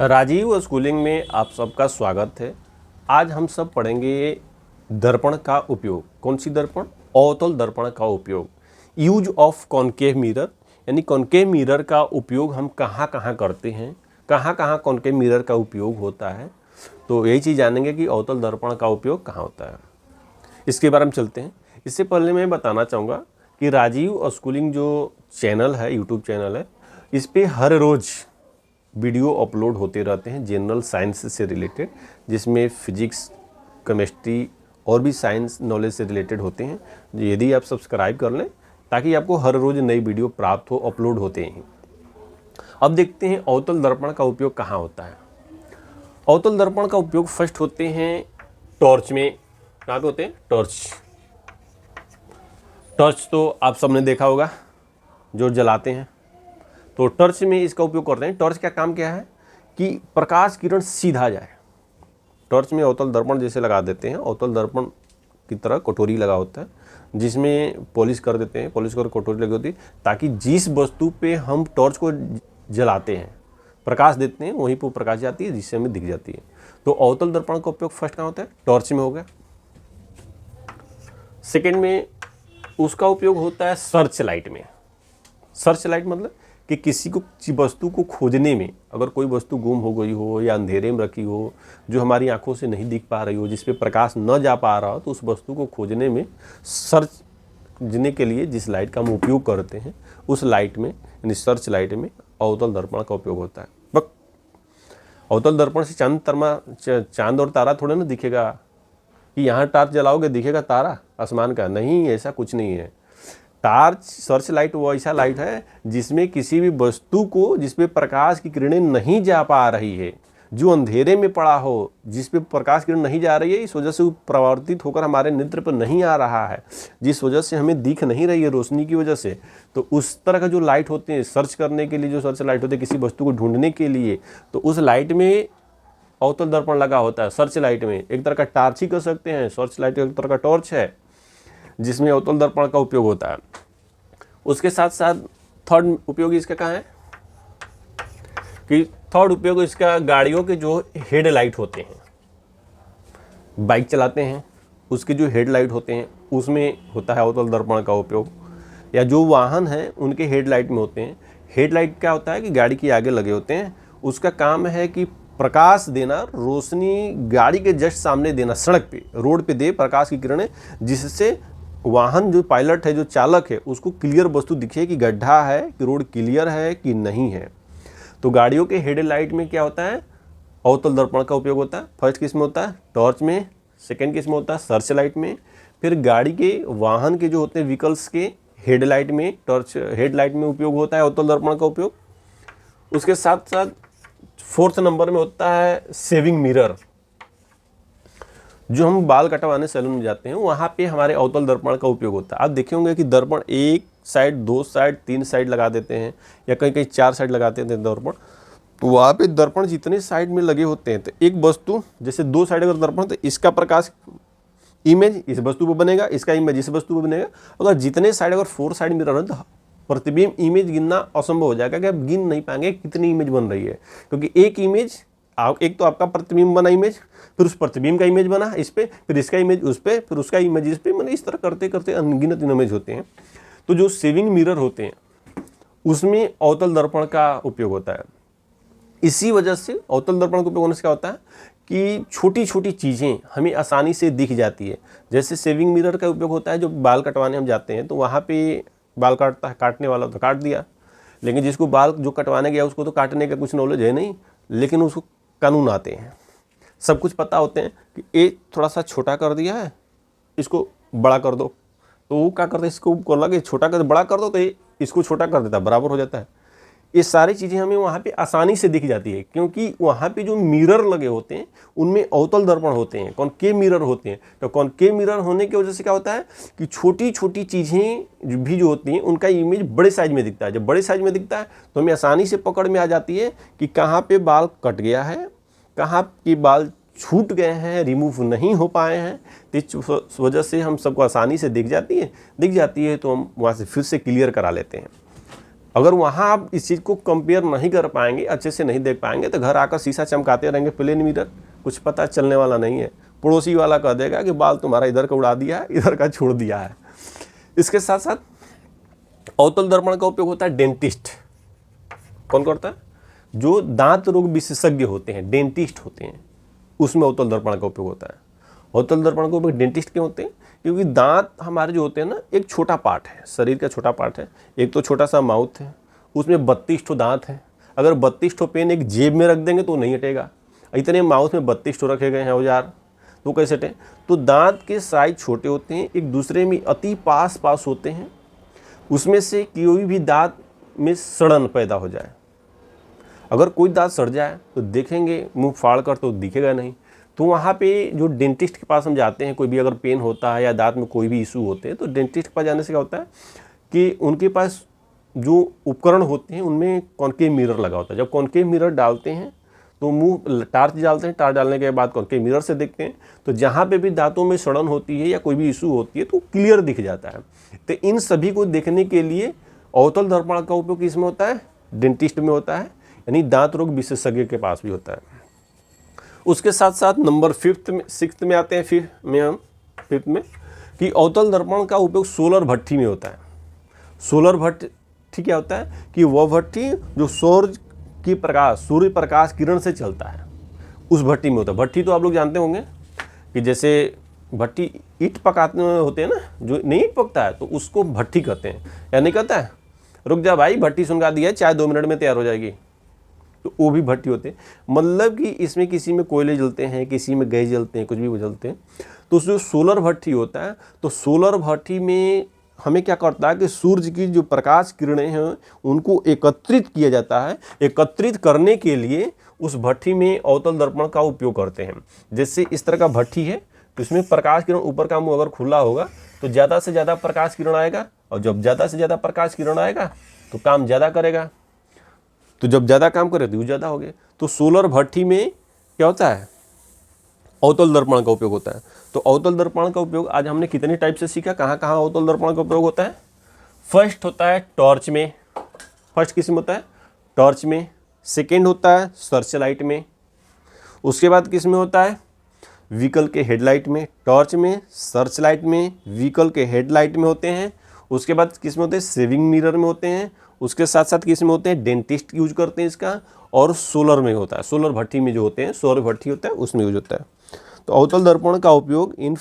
Rajiv schooling में आप सबका स्वागत है। आज हम सब पढ़ेंगे दर्पण का उपयोग। कौन सी दर्पण? अवतल दर्पण का उपयोग। यूज ऑफ कॉनकेव मिरर, यानी कॉनकेव मिरर का उपयोग हम कहाँ कहाँ करते हैं, कहाँ कहाँ कॉनकेव मिरर का उपयोग होता है। तो यही चीज़ जानेंगे कि अवतल दर्पण का उपयोग कहाँ होता है। इसके बारे में चलते हैं। इससे पहले मैं बताना चाहूँगा कि राजीव स्कूलिंग जो चैनल है, यूट्यूब चैनल है, इस पर हर रोज़ वीडियो अपलोड होते रहते हैं जनरल साइंस से रिलेटेड, जिसमें फिजिक्स, केमिस्ट्री और भी साइंस नॉलेज से रिलेटेड होते हैं। यदि आप सब्सक्राइब कर लें ताकि आपको हर रोज़ नई वीडियो प्राप्त हो, अपलोड होते हैं। अब देखते हैं अवतल दर्पण का उपयोग कहाँ होता है। अवतल दर्पण का उपयोग फर्स्ट होते हैं टॉर्च में। कहाँ पे होते हैं? टॉर्च। टॉर्च तो आप सबने देखा होगा, जो जलाते हैं। तो टॉर्च में इसका उपयोग करते हैं। टॉर्च का काम क्या है कि प्रकाश किरण सीधा जाए। टॉर्च में अवतल दर्पण जैसे लगा देते हैं, अवतल दर्पण की तरह कटोरी लगा होता है, जिसमें पॉलिश कर देते हैं, पॉलिश कर कटोरी लगी होती है, ताकि जिस वस्तु पे हम टॉर्च को जलाते हैं, प्रकाश देते हैं, वहीं पर प्रकाश जाती है, जिससे हमें दिख जाती है। तो अवतल दर्पण का उपयोग फर्स्ट कहाँ होता है? टॉर्च में हो गया। सेकेंड में उसका उपयोग होता है सर्च लाइट में। सर्च लाइट मतलब कि किसी को वस्तु को खोजने में, अगर कोई वस्तु गुम हो गई हो या अंधेरे में रखी हो, जो हमारी आंखों से नहीं दिख पा रही हो, जिस पे प्रकाश न जा पा रहा हो, तो उस वस्तु को खोजने में सर्चने के लिए जिस लाइट का हम उपयोग करते हैं, उस लाइट में, यानी सर्च लाइट में अवतल दर्पण का उपयोग होता है। बस अवतल दर्पण से चांद और तारा थोड़ा ना दिखेगा कि यहाँ टॉर्च जलाओगे दिखेगा तारा आसमान का, नहीं, ऐसा कुछ नहीं है। टॉर्च, सर्च लाइट वो ऐसा लाइट है जिसमें किसी भी वस्तु को, जिस पे प्रकाश की किरणें नहीं जा पा रही है, जो अंधेरे में पड़ा हो, जिस पे प्रकाश किरण नहीं जा रही है, इस वजह से वो परावर्तित होकर हमारे नेत्र पर नहीं आ रहा है, जिस वजह से हमें दिख नहीं रही है रोशनी की वजह से, तो उस तरह का जो लाइट होते हैं सर्च करने के लिए, जो सर्च लाइट होते हैं किसी वस्तु को ढूंढने के लिए, तो उस लाइट में अवतल दर्पण लगा होता है। सर्च लाइट में एक तरह का टॉर्च ही कर सकते हैं। सर्च लाइट एक तरह का टॉर्च है जिसमें अवतल दर्पण का उपयोग होता है। उसके साथ साथ थर्ड उपयोग इसका कहाँ है कि थर्ड उपयोग इसका गाड़ियों के जो हेडलाइट होते हैं, बाइक चलाते हैं उसके जो हेडलाइट होते हैं उसमें होता है अवतल दर्पण का उपयोग, या जो वाहन हैं उनके हेडलाइट में होते हैं। हेडलाइट क्या होता है कि गाड़ी के आगे लगे होते हैं, उसका काम है कि प्रकाश देना, रोशनी गाड़ी के जस्ट सामने देना, सड़क पे, रोड पे दे प्रकाश की किरणें, जिससे वाहन जो पायलट है, जो चालक है, उसको क्लियर वस्तु दिखे कि गड्ढा है, कि रोड क्लियर है कि नहीं है। तो गाड़ियों के हेडलाइट में क्या होता है? अवतल दर्पण का उपयोग होता है। फर्स्ट किस में होता है? टॉर्च में। सेकेंड किस में होता है? सर्च लाइट में। फिर गाड़ी के, वाहन के जो होते हैं व्हीकल्स के हेडलाइट में, टॉर्च हेडलाइट में उपयोग होता है अवतल दर्पण का उपयोग। उसके साथ साथ फोर्थ नंबर में होता है शेविंग मिरर। जो हम बाल कटवाने सैलून में जाते हैं, वहाँ पे हमारे अवतल दर्पण का उपयोग होता है। आप देखे होंगे कि दर्पण एक साइड, दो साइड, तीन साइड लगा देते हैं, या कहीं कहीं चार साइड लगा देते हैं दर्पण। तो वहाँ पे दर्पण जितने साइड में लगे होते हैं, तो एक वस्तु जैसे दो साइड अगर दर्पण, तो इसका प्रकाश इमेज इस वस्तु पर बनेगा, इसका इमेज इस वस्तु पर बनेगा। अगर जितने साइड, अगर फोर साइड मिरर है, तो प्रतिबिंब इमेज गिनना असंभव हो जाएगा कि आप गिन नहीं पाएंगे कितनी इमेज बन रही है, क्योंकि एक इमेज, एक तो आपका प्रतिबिंब बना इमेज, फिर उस प्रतिबिंब का इमेज बना इस पे, फिर इसका इमेज उस पे, फिर उसका इमेज इस पे, मैंने इस तरह करते करते अनगिनत इमेज होते हैं। तो जो शेविंग मिरर होते हैं उसमें अवतल दर्पण का उपयोग होता है। इसी वजह से अवतल दर्पण का उपयोग होने से क्या होता है कि छोटी छोटी चीज़ें हमें आसानी से दिख जाती है। जैसे शेविंग मिरर का उपयोग होता है, जो बाल कटवाने हम जाते हैं, तो वहाँ पे बाल काटने वाला तो काट दिया, लेकिन जिसको बाल जो कटवाने गया उसको तो काटने का कुछ नॉलेज है नहीं, लेकिन उसको कानून आते हैं, सब कुछ पता होते हैं कि ये थोड़ा सा छोटा कर दिया है, इसको बड़ा कर दो। तो वो क्या करते हैं, इसको को लगे छोटा कर, बड़ा कर दो, तो ये इसको छोटा कर देता है, बराबर हो जाता है। ये सारी चीज़ें हमें वहाँ पे आसानी से दिख जाती है, क्योंकि वहाँ पे जो मिरर लगे होते हैं उनमें अवतल दर्पण होते हैं, कॉनकेव मिरर होते हैं। तो कॉनकेव मिरर होने की वजह से क्या होता है कि छोटी छोटी चीज़ें भी जो होती हैं उनका इमेज बड़े साइज में दिखता है। जब बड़े साइज में दिखता है तो हमें आसानी से पकड़ में आ जाती है कि कहाँ पे बाल कट गया है, कहाँ के बाल छूट गए हैं, रिमूव नहीं हो पाए हैं। तो इस वजह से हम सबको आसानी से दिख जाती है, तो हम वहाँ से फिर से क्लियर करा लेते हैं। अगर वहाँ आप इस चीज़ को कंपेयर नहीं कर पाएंगे, अच्छे से नहीं देख पाएंगे, तो घर आकर शीशा चमकाते रहेंगे प्लेन मिरर, कुछ पता चलने वाला नहीं है। पड़ोसी वाला कह देगा कि बाल तुम्हारा इधर का उड़ा दिया है, इधर का छोड़ दिया है। इसके साथ साथ अवतल दर्पण का उपयोग होता है डेंटिस्ट। कौन करता है? जो दांत रोग विशेषज्ञ होते हैं, डेंटिस्ट होते हैं, उसमें अवतल दर्पण का उपयोग होता है। अवतल दर्पण का उपयोग डेंटिस्ट क्यों होते हैं? क्योंकि दांत हमारे जो होते हैं ना, एक छोटा पार्ट है, शरीर का छोटा पार्ट है। एक तो छोटा सा माउथ है, उसमें 32 ठो दांत हैं। अगर 32 ठो पेन एक जेब में रख देंगे तो नहीं हटेगा। इतने माउथ में 32 ठो रखे गए हैं औजार, तो कैसे हटे? तो दांत के साइज छोटे होते हैं, एक दूसरे में अति पास होते हैं। उसमें से कोई भी दांत में सड़न पैदा हो जाए, अगर कोई दांत सड़ जाए तो देखेंगे मुंह फाड़ कर तो दिखेगा नहीं। तो वहाँ पे जो डेंटिस्ट के पास हम जाते हैं, कोई भी अगर पेन होता है या दांत में कोई भी इशू होते हैं, तो डेंटिस्ट के पास जाने से क्या होता है कि उनके पास जो उपकरण होते हैं उनमें कॉन्केव मिरर लगा होता है। जब कॉन्केव मिरर डालते हैं तो मुंह टार्च डालते हैं, टार्च डालने के बाद कॉन्केव मिरर से देखते हैं, तो जहाँ पे भी दांतों में सड़न होती है या कोई भी इशू होती है तो क्लियर दिख जाता है। तो इन सभी को देखने के लिए अवतल दर्पण का उपयोग किसमें होता है? डेंटिस्ट में होता है, यानी दांत रोग विशेषज्ञ के पास भी होता है। उसके साथ साथ नंबर 6 में आते हैं, फिर में हम 5 में कि अवतल दर्पण का उपयोग सोलर भट्ठी में होता है। सोलर भट्ठी क्या होता है कि वह भट्ठी जो सूर्य प्रकाश किरण से चलता है, उस भट्टी में होता है। भट्टी तो आप लोग जानते होंगे कि जैसे भट्टी ईंट पकाते होते हैं ना, जो नहीं ईंट पकता है तो उसको भट्टी कहते हैं। या नहीं कहता है, रुक जा भाई भट्टी सुनगा दिया है, चाय 2 मिनट में तैयार हो जाएगी, तो वो भी भट्टी होते हैं। मतलब कि इसमें किसी में कोयले जलते हैं, किसी में गैस जलते हैं, कुछ भी जलते हैं। तो जो सोलर भट्टी होता है, तो सोलर भट्टी में हमें क्या करता है कि सूर्य की जो प्रकाश किरणें हैं उनको एकत्रित किया जाता है। एकत्रित करने के लिए उस भट्टी में अवतल दर्पण का उपयोग करते हैं। जैसे इस तरह का भट्टी है, तो इसमें प्रकाश किरण ऊपर का मुंह अगर खुला होगा तो ज़्यादा से ज़्यादा प्रकाश किरण आएगा, और जब ज़्यादा से ज़्यादा प्रकाश किरण आएगा तो काम ज़्यादा करेगा, तो जब ज़्यादा काम करे तो ज़्यादा हो गया। तो सोलर भट्टी में क्या होता है? अवतल दर्पण का उपयोग होता है। तो अवतल दर्पण का उपयोग आज हमने कितने टाइप से सीखा, कहाँ कहाँ अवतल दर्पण का उपयोग होता है? फर्स्ट होता है टॉर्च में। फर्स्ट किस में होता है? टॉर्च में। सेकेंड होता है सर्च लाइट में। उसके बाद किस में होता है? व्हीकल के हेडलाइट में। टॉर्च में, सर्च लाइट में, व्हीकल के हेडलाइट में होते हैं। उसके बाद किस में होते हैं? सेविंग मिरर में होते हैं। उसके साथ साथ किस में होते हैं? डेंटिस्ट यूज करते हैं इसका। और सोलर में होता है, सोलर भट्टी में जो होते हैं, सौर भट्टी होता है उसमें यूज होता है। तो अवतल दर्पण का उपयोग इन